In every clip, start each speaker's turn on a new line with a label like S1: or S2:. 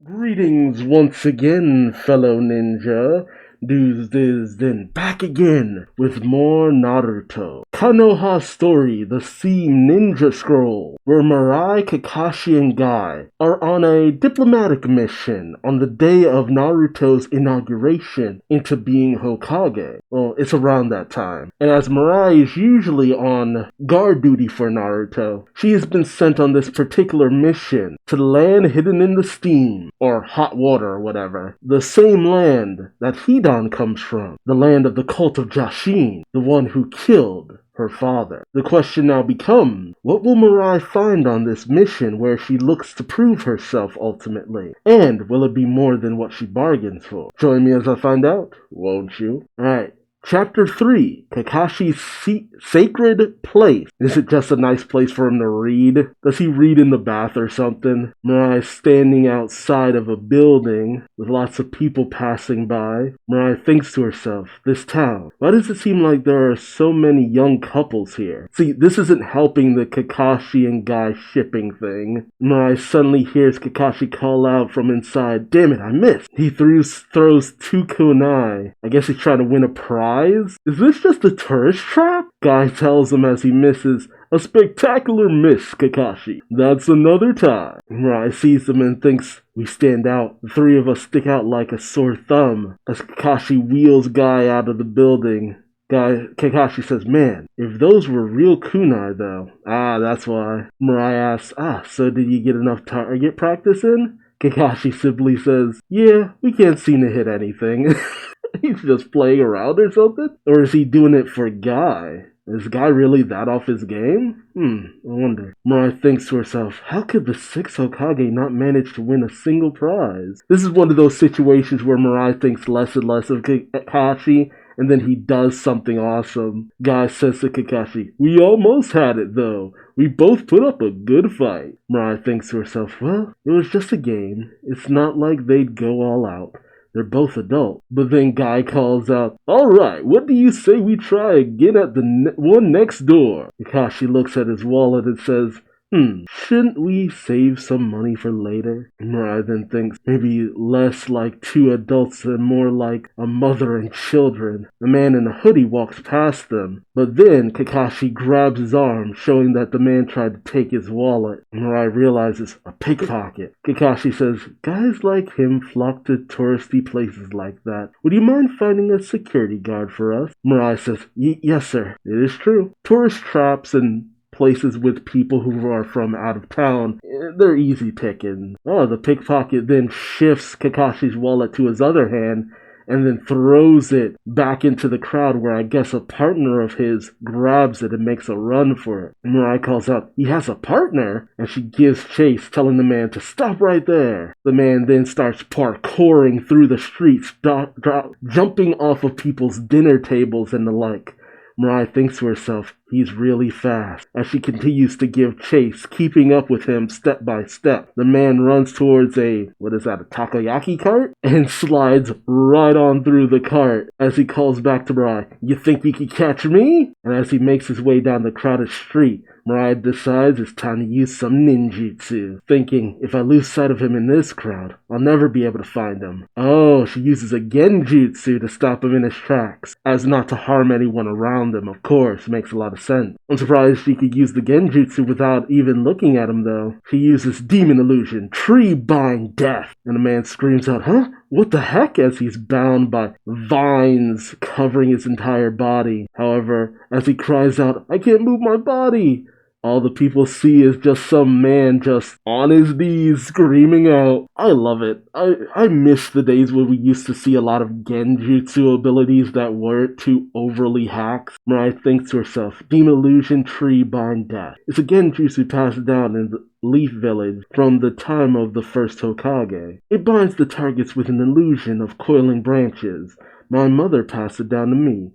S1: Greetings once again, fellow ninja. Duuz-Diz-Din back again with more Naruto. Konoha story, the Seam Ninja Scroll, where Mirai, Kakashi, and Guy are on a diplomatic mission on the day of Naruto's inauguration into being Hokage. Well, it's around that time. And as Mirai is usually on guard duty for Naruto, she has been sent on this particular mission to the land hidden in the steam, or hot water or whatever. The same land that Hidan comes from, the land of the cult of Jashin, the one who killed her father. The question now becomes, what will Mirai find on this mission where she looks to prove herself ultimately? And will it be more than what she bargains for? Join me as I find out, won't you? Alright. Chapter 3, Kakashi's Sacred Place. Is it just a nice place for him to read? Does he read in the bath or something? Mirai standing outside of a building with lots of people passing by. Mirai thinks to herself, this town, why does it seem like there are so many young couples here? See, this isn't helping the Kakashi and Guy shipping thing. Mirai suddenly hears Kakashi call out from inside, damn it, I missed. He throws two kunai. I guess he's trying to win a prize. Is this just a tourist trap? Guy tells him as he misses, a spectacular miss, Kakashi. That's another time. Mirai sees him and thinks, we stand out. The three of us stick out like a sore thumb. As Kakashi wheels Guy out of the building, Kakashi says, man, if those were real kunai though. That's why. Mirai asks, so did you get enough target practice in? Kakashi simply says, yeah, we can't seem to hit anything. He's just playing around or something? Or is he doing it for Guy? Is Guy really that off his game? I wonder. Mirai thinks to herself, how could the 6th Hokage not manage to win a single prize? This is one of those situations where Mirai thinks less and less of Kakashi, and then he does something awesome. Guy says to Kakashi, we almost had it though. We both put up a good fight. Mirai thinks to herself, well, it was just a game. It's not like they'd go all out. They're both adults. But then Guy calls out, alright, what do you say we try again at the one next door? Kakashi looks at his wallet and says, shouldn't we save some money for later? Mirai then thinks maybe less like two adults and more like a mother and children. The man in a hoodie walks past them, but then Kakashi grabs his arm, showing that the man tried to take his wallet. Mirai realizes a pickpocket. Kakashi says, guys like him flock to touristy places like that. Would you mind finding a security guard for us? Mirai says, yes sir, it is true. Tourist traps and places with people who are from out of town, they're easy picking. The pickpocket then shifts Kakashi's wallet to his other hand and then throws it back into the crowd where I guess a partner of his grabs it and makes a run for it. Mirai calls out, he has a partner? And she gives chase, telling the man to stop right there. The man then starts parkouring through the streets, jumping off of people's dinner tables and the like. Mirai thinks to herself, he's really fast, as she continues to give chase, keeping up with him step by step. The man runs towards a takoyaki cart? And slides right on through the cart as he calls back to Mirai, you think you can catch me? And as he makes his way down the crowded street, Mirai decides it's time to use some ninjutsu, thinking, if I lose sight of him in this crowd, I'll never be able to find him. She uses a genjutsu to stop him in his tracks, as not to harm anyone around him, of course, makes a lot of sense. I'm surprised she could use the genjutsu without even looking at him though. She uses demon illusion, tree bind death, and the man screams out, huh? What the heck? As he's bound by vines covering his entire body. However, as he cries out, I can't move my body, all the people see is just some man just on his knees screaming out. I love it. I miss the days when we used to see a lot of genjutsu abilities that weren't too overly hacked. Mirai thinks to herself, Demon Illusion Tree Bind Death. It's a genjutsu passed down in the Leaf Village from the time of the first Hokage. It binds the targets with an illusion of coiling branches. My mother passed it down to me.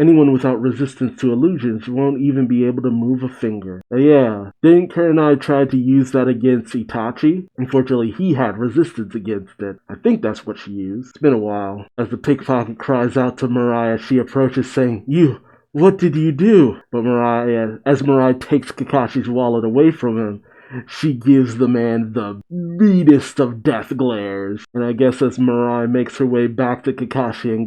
S1: Anyone without resistance to illusions won't even be able to move a finger. Didn't Kurenai try to use that against Itachi? Unfortunately, he had resistance against it. I think that's what she used. It's been a while. As the pickpocket cries out to Mirai as she approaches saying, what did you do? But as Mirai takes Kakashi's wallet away from him, She gives the man the meanest of death glares. And I guess as Mirai makes her way back to Kakashi and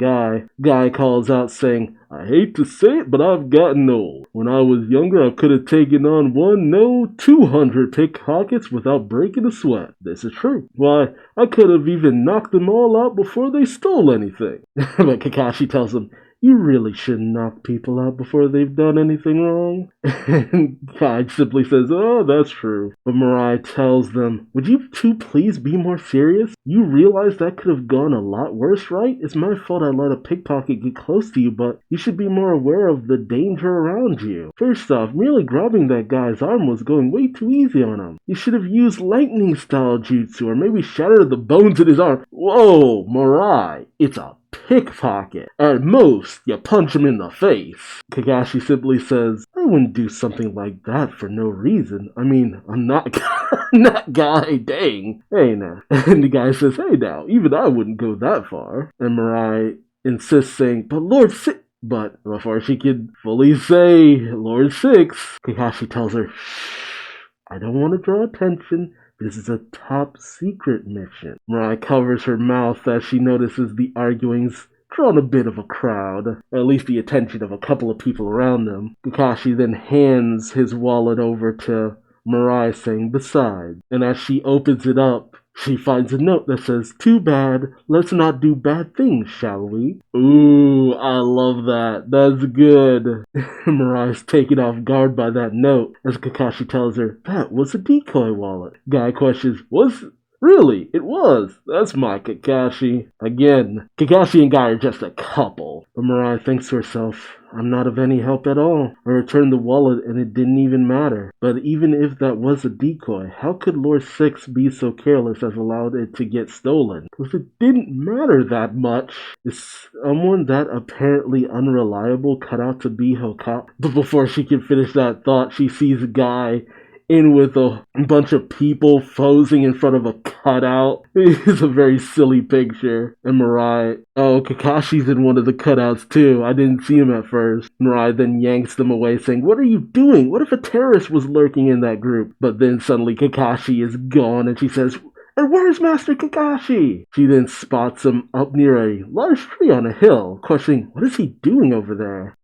S1: Guy calls out saying, I hate to say it, but I've gotten old. When I was younger, I could have taken on 200 pickpockets without breaking a sweat. This is true. Why, I could have even knocked them all out before they stole anything. But Kakashi tells him, you really shouldn't knock people out before they've done anything wrong. And Guy simply says, oh, that's true. But Mirai tells them, would you two please be more serious? You realize that could have gone a lot worse, right? It's my fault I let a pickpocket get close to you, but you should be more aware of the danger around you. First off, merely grabbing that guy's arm was going way too easy on him. You should have used lightning-style jutsu, or maybe shattered the bones in his arm. Whoa, Mirai, it's a pickpocket. At most, you punch him in the face. Kakashi simply says, I wouldn't do something like that for no reason. I mean, I'm not not Guy, dang. Hey now. And the guy says, hey now, even I wouldn't go that far. And Mirai insists saying, but Lord Six. But before she could fully say Lord Six, Kakashi tells her, shh, I don't want to draw attention. This is a top secret mission. Mirai covers her mouth as she notices the arguing's drawn a bit of a crowd, or at least the attention of a couple of people around them. Kakashi then hands his wallet over to Mirai saying, besides, and as she opens it up, she finds a note that says, too bad, let's not do bad things, shall we? Ooh, I love that. That's good. Mirai's taken off guard by that note, as Kakashi tells her, that was a decoy wallet. Guy questions, was really? It was. That's my Kakashi. Again, Kakashi and Guy are just a couple. But Mirai thinks to herself, I'm not of any help at all. I returned the wallet and it didn't even matter. But even if that was a decoy, how could Lord Six be so careless as allowed it to get stolen? Because it didn't matter that much. Is someone that apparently unreliable cut out to be Hokage? But before she can finish that thought, she sees a guy in with a bunch of people posing in front of a cutout. It's a very silly picture. And Mirai, oh, Kakashi's in one of the cutouts too. I didn't see him at first. Mirai then yanks them away saying, what are you doing? What if a terrorist was lurking in that group? But then suddenly Kakashi is gone and she says, and where's Master Kakashi? She then spots him up near a large tree on a hill, questioning, what is he doing over there?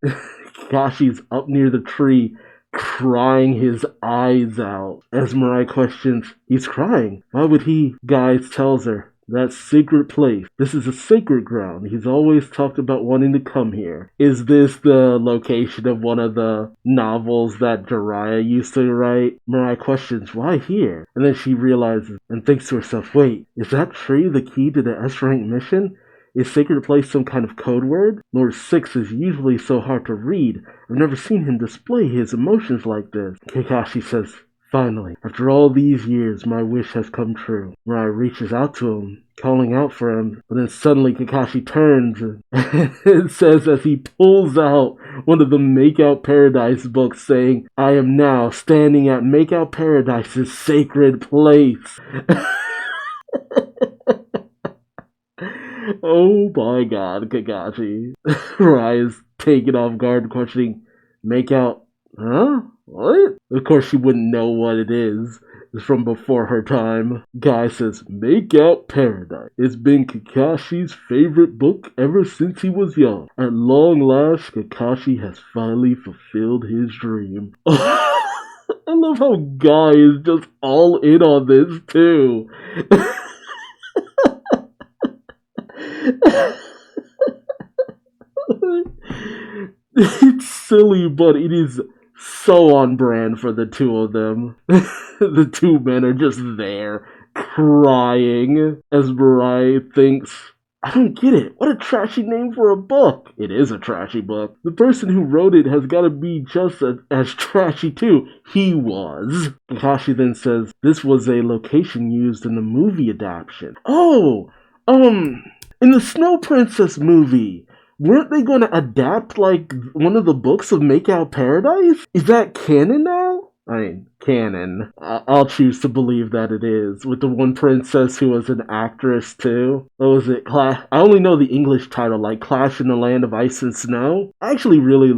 S1: Kakashi's up near the tree, crying his eyes out. As Mirai questions, he's crying. Why would he? Guy tells her, that sacred place. This is a sacred ground. He's always talked about wanting to come here. Is this the location of one of the novels that Jiraiya used to write? Mirai questions, why here? And then she realizes and thinks to herself, wait, is that tree the key to the S-rank mission? Is sacred place some kind of code word? Lord Six is usually so hard to read. I've never seen him display his emotions like this. Kakashi says, finally, after all these years, my wish has come true. Mirai reaches out to him, calling out for him, but then suddenly Kakashi turns and says as he pulls out one of the Makeout Paradise books saying, I am now standing at Makeout Paradise's sacred place. Oh my god, Kakashi. Mirai is taken off guard, questioning, make out, huh? What? Of course she wouldn't know what it is. It's from before her time. Guy says, Make Out Paradise. It's been Kakashi's favorite book ever since he was young. At long last, Kakashi has finally fulfilled his dream. I love how Guy is just all in on this, too. It's silly, but it is so on brand for the two of them. The two men are just there, crying, as Mirai thinks, I don't get it. What a trashy name for a book. It is a trashy book. The person who wrote it has got to be just as trashy too. He was. Kakashi then says, this was a location used in the movie adaptation. Oh, in the Snow Princess movie, weren't they going to adapt, like, one of the books of Make Out Paradise? Is that canon now? I mean, canon. I'll choose to believe that it is. With the one princess who was an actress, too. What was it? I only know the English title, like Clash in the Land of Ice and Snow. I actually really...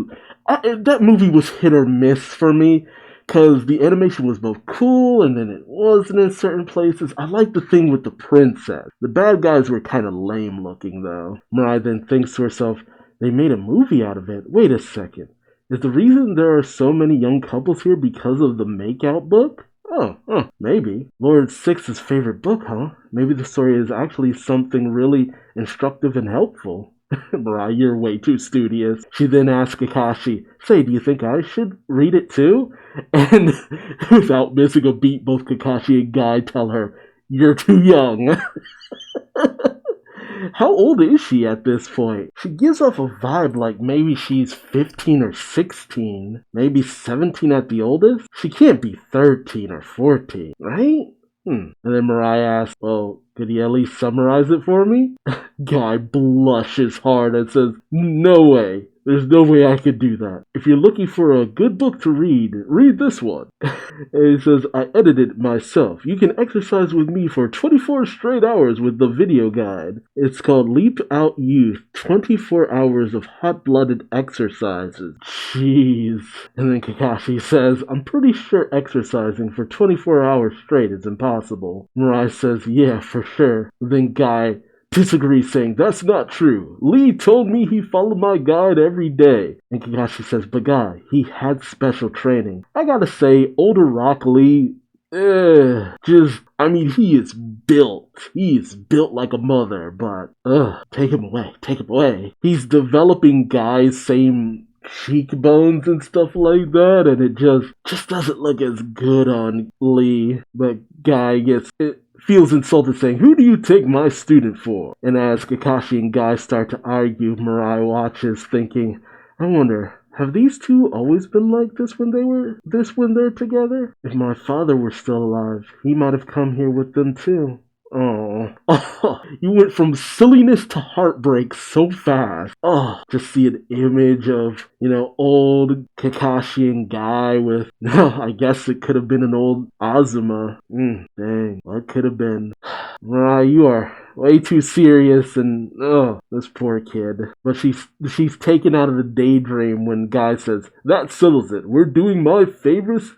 S1: that movie was hit or miss for me. because the animation was both cool and then it wasn't in certain places. I like the thing with the princess. The bad guys were kind of lame looking though. Mirai then thinks to herself, they made a movie out of it. Wait a second. Is the reason there are so many young couples here because of the Makeout book? Oh, maybe. Lord Six's favorite book, huh? Maybe the story is actually something really instructive and helpful. Mirai, you're way too studious. She then asks Kakashi, say, do you think I should read it too? And without missing a beat, both Kakashi and Guy tell her, you're too young. How old is she at this point? She gives off a vibe like maybe she's 15 or 16, maybe 17 at the oldest. She can't be 13 or 14, right? And then Mirai asks, well, could he at least summarize it for me? Guy blushes hard and says, no way. There's no way I could do that. If you're looking for a good book to read this one. And he says, I edited it myself. You can exercise with me for 24 straight hours with the video guide. It's called Leap Out Youth, 24 hours of hot-blooded exercises. Jeez. And then Kakashi says, I'm pretty sure exercising for 24 hours straight is impossible. Mirai says, yeah, for sure. Then Guy disagrees, saying, that's not true. Lee told me he followed my guide every day. And Kakashi says, but Guy, he had special training. I gotta say, older Rock Lee, he is built. He is built like a mother, but, take him away. He's developing Guy's same cheekbones and stuff like that, and it just doesn't look as good on Lee. But Guy feels insulted, saying, who do you take my student for? And as Kakashi and Guy start to argue, Mirai watches, thinking, I wonder, have these two always been like this when they're together? If my father were still alive, he might have come here with them too. Oh, you went from silliness to heartbreak so fast. Just see an image of, old Kakashi and Guy with, I guess it could have been an old Azuma. Dang, what could have been? Mirai, you are way too serious, and this poor kid. But she's taken out of the daydream when Guy says, that settles it. We're doing my famous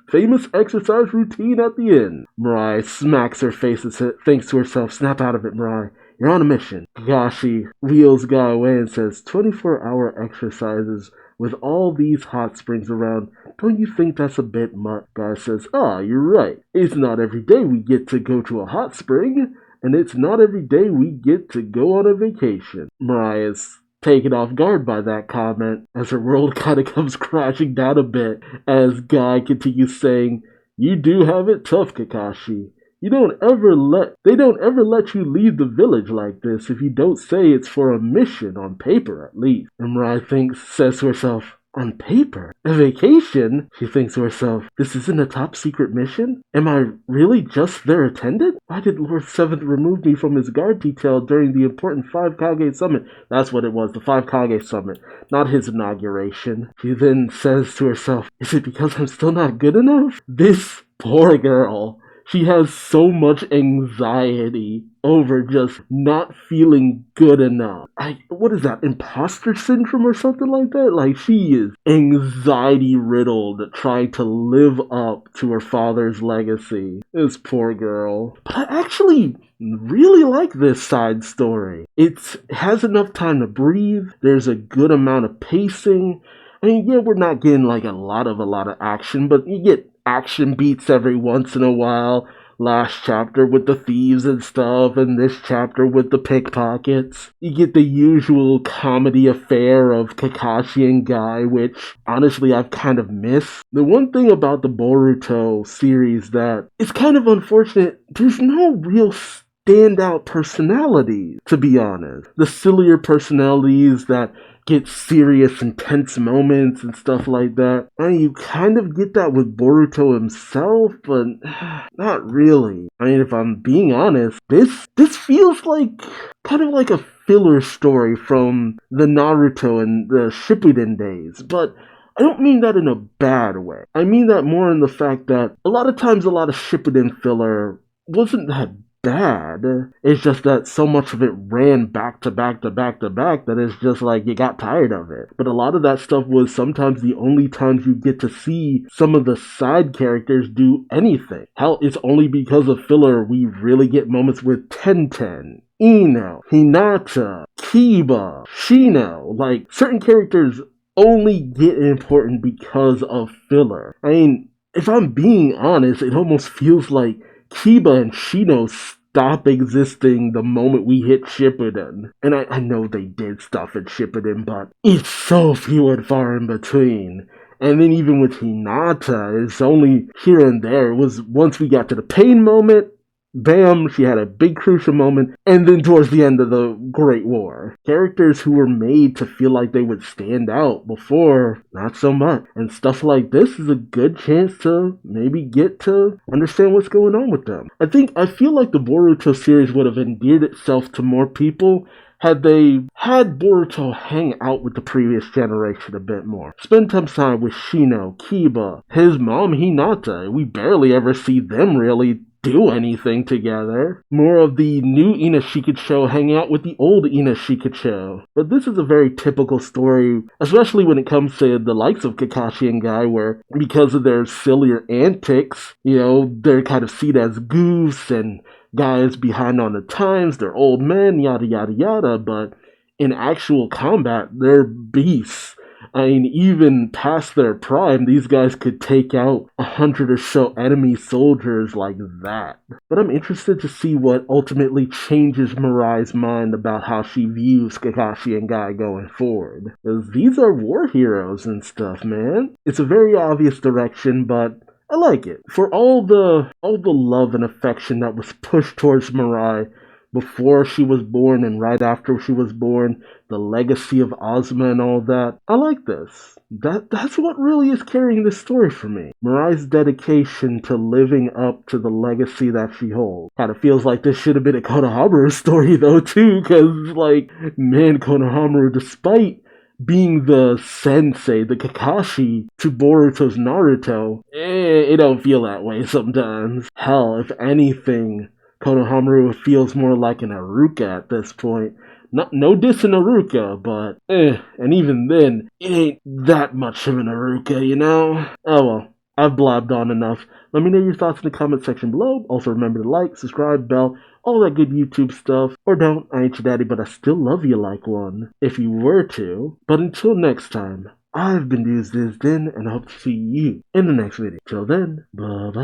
S1: exercise routine at the end. Mirai smacks her face and thinks to herself, snap out of it, Mirai. You're on a mission. Kakashi wheels Guy away and says, 24-hour exercises with all these hot springs around. Don't you think that's a bit much? Guy says, you're right. It's not every day we get to go to a hot spring. And it's not every day we get to go on a vacation. Mirai is taken off guard by that comment as her world kind of comes crashing down a bit as Guy continues saying, you do have it tough, Kakashi. They don't ever let you leave the village like this if you don't say it's for a mission, on paper at least. And Mirai says to herself, on paper? A vacation? She thinks to herself, this isn't a top secret mission? Am I really just their attendant? Why did Lord Seventh remove me from his guard detail during the important 5 Kage Summit? That's what it was, the 5 Kage Summit, not his inauguration. She then says to herself, is it because I'm still not good enough? This poor girl. She has so much anxiety over just not feeling good enough. What is that, imposter syndrome or something like that? Like, she is anxiety-riddled trying to live up to her father's legacy. This poor girl. But I actually really like this side story. It has enough time to breathe. There's a good amount of pacing. I mean, yeah, we're not getting like a lot of action, but you get action beats every once in a while. Last chapter with the thieves and stuff, and this chapter with the pickpockets. You get the usual comedy affair of Kakashi and Guy, which honestly I've kind of missed. The one thing about the Boruto series that is kind of unfortunate, there's no real standout personalities, to be honest. The sillier personalities that get serious, intense moments and stuff like that. And you kind of get that with Boruto himself, but not really. I mean, if I'm being honest, this feels like kind of like a filler story from the Naruto and the Shippuden days, but I don't mean that in a bad way. I mean that more in the fact that a lot of times a lot of Shippuden filler wasn't that bad. It's just that so much of it ran back to back to back to back that it's just like you got tired of it. But a lot of that stuff was sometimes the only times you get to see some of the side characters do anything. Hell, it's only because of filler we really get moments with Tenten, Ino, Hinata, Kiba, Shino. Like, certain characters only get important because of filler. I mean, if I'm being honest, it almost feels like Kiba and Shino stop existing the moment we hit Shippuden. And I know they did stuff at Shippuden, but it's so few and far in between. And then even with Hinata, it's only here and there. It was once we got to the pain moment, bam, she had a big crucial moment, and then towards the end of the Great War. Characters who were made to feel like they would stand out before, not so much. And stuff like this is a good chance to maybe get to understand what's going on with them. I feel like the Boruto series would have endeared itself to more people had they had Boruto hang out with the previous generation a bit more. Spend some time with Shino, Kiba, his mom Hinata. We barely ever see them really do anything together. More of the new Inashikacho hanging out with the old Inashikacho. But this is a very typical story, especially when it comes to the likes of Kakashi and Guy, where because of their sillier antics, they're kind of seen as goofs and guys behind on the times, they're old men, yada yada yada, but in actual combat, they're beasts. I mean, even past their prime, these guys could take out 100 or so enemy soldiers like that. But I'm interested to see what ultimately changes Mirai's mind about how she views Kakashi and Guy going forward. Because these are war heroes and stuff, man. It's a very obvious direction, but I like it. For all the love and affection that was pushed towards Mirai before she was born and right after she was born, the legacy of Ozma and all that, I like this. That's what really is carrying this story for me. Mirai's dedication to living up to the legacy that she holds. Kinda feels like this should have been a Konohamaru story though too, cause man, Konohamaru, despite being the sensei, the Kakashi to Boruto's Naruto, it don't feel that way sometimes. Hell, if anything, Konohamaru feels more like an Aruka at this point. No diss in Aruka, but and even then, it ain't that much of an Aruka, Oh well, I've blabbed on enough. Let me know your thoughts in the comment section below. Also remember to like, subscribe, bell, all that good YouTube stuff. Or don't, I ain't your daddy, but I still love you like one, if you were to. But until next time, I've been Duuz-Diz-Din, and I hope to see you in the next video. Till then, bye-bye.